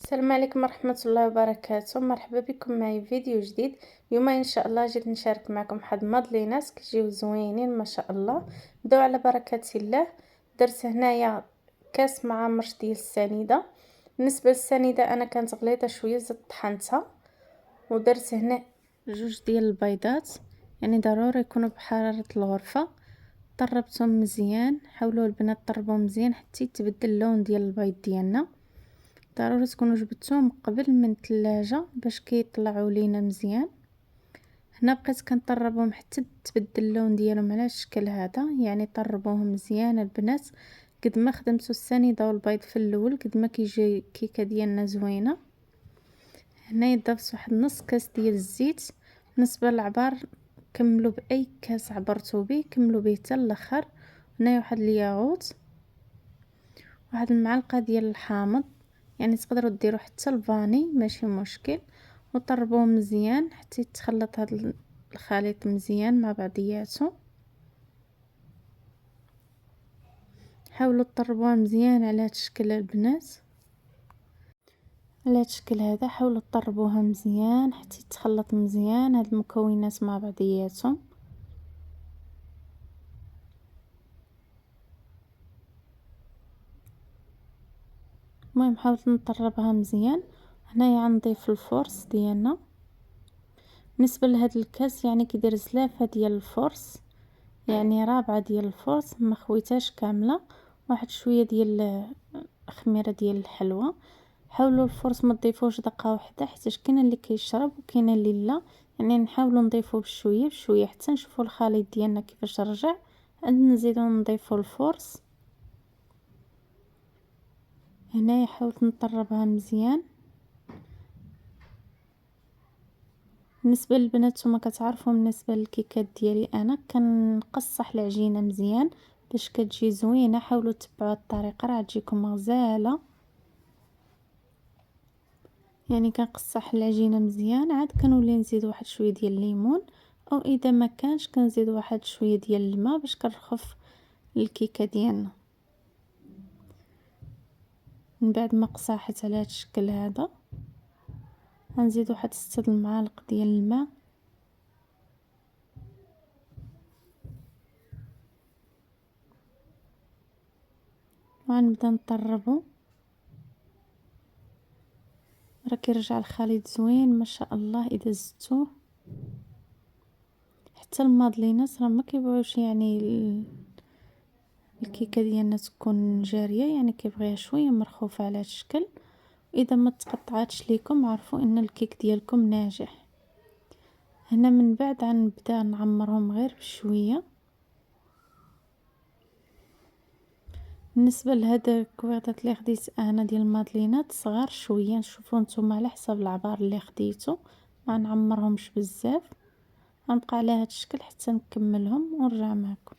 السلام عليكم ورحمة الله وبركاته. مرحبا بكم معي في فيديو جديد. اليوم ان شاء الله جيت نشارك معكم واحد مادلينات كيجيو زوينين ما شاء الله. نبداو على بركة الله. درت هنايا كاس مع مرش ديال السنيده. بالنسبه للسنيده انا كانت غليظه شويه، زدت طحنتها ودرت هنا جوج ديال البيضات، يعني ضروري يكونوا بحرارة الغرفة. طربتهم مزيان، حاولوا البنات طربوا مزيان حتى يتبدل اللون ديال البيض ديالنا. ضروري تكونوا جبدتوهم قبل من الثلاجة باش كيطلعوا لينا مزيان. هنا بقيت كنطربهم حتى تبدل اللون ديالهم على الشكل هذا، يعني طربوهم مزيان البنات. قد ما خدمتو السنيده والبيض في الاول قد ما كيجي كيكه ديالنا زوينه. هنايا ضفت واحد نص كاس ديال الزيت. بالنسبه للعبار كملوا باي كاس عبرتو به، كملوا به حتى الاخر. هنايا واحد الياغوت، واحد المعلقه ديال الحامض، يعني تقدروا ديروا حتى الفاني ماشي مشكل، وطربوه مزيان حتى يتخلط هذا الخليط مزيان مع بعضياته. حاولوا تطربوها مزيان على هذا الشكل البنات، على هذا الشكل هذا حاولوا تطربوها مزيان حتى يتخلط مزيان هاد المكونات مع بعضياتهم. المهم حاولت نطربها مزيان. هنايا غنضيف الفرص ديالنا. بالنسبه لهاد الكاس يعني كيدير زلافه ديال الفرص، يعني رابعه ديال الفرص ما خويتهاش كامله، واحد شويه ديال خميره ديال الحلوى. حاولوا الفرص ما تضيفوش دقه واحده حيت كاين اللي كيشرب وكاين اللي لا، يعني نحاولوا نضيفوا بشويه بشويه حتى نشوفوا الخليط ديالنا كيفاش رجع، عاد نزيدو نضيفوا الفرص. هنايا حاولت نطربها مزيان. بالنسبه للبنات نتوما كتعرفوا بالنسبه للكيكات ديالي انا كنقصح العجينه مزيان باش كتجي زوينه. حاولوا تتبعوا الطريقه راه تجيكم غزاله. يعني كنقصح العجينه مزيان، عاد كنولي نزيد واحد شويه ديال الليمون، او اذا ما كانش كنزيد واحد شويه ديال الماء باش كنرخف الكيكه ديالنا. من بعد ما قصاحت على هذا الشكل هذا غنزيد واحد 6 المعالق ديال الماء، وغنبدا نطربو. راه كيرجع الخليط زوين ما شاء الله اذا زدتوه. حتى المادلينات راه ما كيبغيوش يعني الكيكه ديالنا تكون جاريه، يعني كيبغيها شويه مرخوفه على هذا الشكل. اذا ما تقطعاتش ليكم عرفوا ان الكيك ديالكم ناجح. هنا من بعد غنبدا نعمرهم غير بشويه. بالنسبه لهذا الكويغطات اللي خديت انا ديال المادلينات صغار شويه، نشوفوا نتوما على حسب العبار اللي خديتو، ما نعمرهمش بزاف. غنبقى على هذا الشكل حتى نكملهم ونرجع معكم.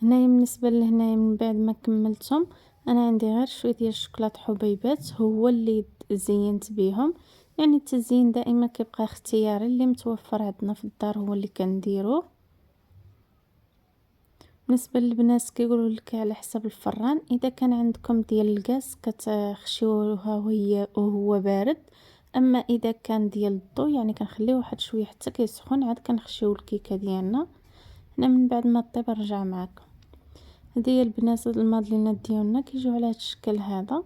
هنايا بالنسبه لهنايا من بعد ما كملتهم انا عندي غير شويه ديال الشوكولاط حبيبات هو اللي زينت بيهم. يعني التزيين دائما كيبقى اختياري، اللي متوفر عندنا في الدار هو اللي كنديروه. بالنسبه للبنات كيقولوا لك على حسب الفران، اذا كان عندكم ديال الغاز كتخشيوها وهو بارد، اما اذا كان ديال الضو يعني كنخليه واحد شويه حتى كيسخن عاد كنخشيو الكيكه ديالنا. هنا من بعد ما طيب نرجع معكم. هذه البنات المادلينات ديالنا كيجيو على هذا الشكل هذا.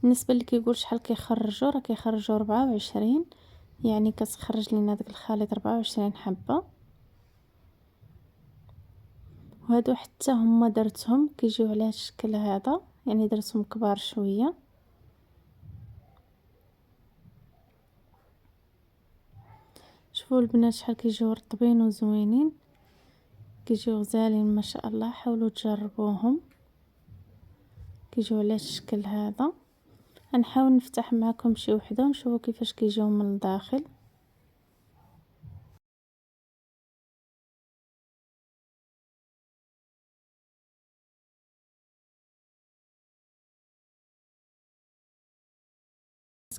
بالنسبه اللي كيقول شحال كيخرجوا، راه كيخرجوا 24، يعني كتخرج لنا داك الخليط 24 حبه. وهادو حتى هما درتهم كيجيو على هذا الشكل هذا، يعني درتهم كبار شويه. شوفوا البنات شحال كيجيو رطبين وزوينين، كيجيو غزالين ما شاء الله. حاولوا تجربوهم، كيجيو على الشكل هذا. غنحاول نفتح معكم شي وحده ونشوفوا كيفاش كيجيو من الداخل.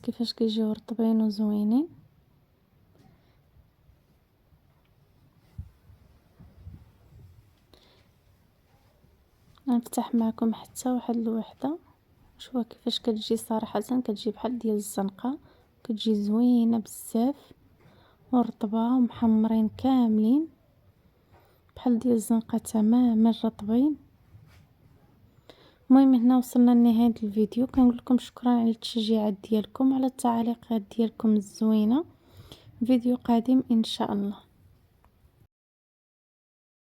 كيفاش كيجيو رطبين وزوينين. غنفتح معكم حتى واحد الوحده، شوفوا كيفاش كتجي. صراحه كتجي بحال ديال الزنقه، كتجي زوينه بزاف ورطبه ومحمرين كاملين بحال ديال الزنقه تماما رطبين. المهم هنا وصلنا لنهايه الفيديو، كنقول لكم شكرا على التشجيعات ديالكم، على التعليقات ديالكم الزوينه. فيديو قادم ان شاء الله.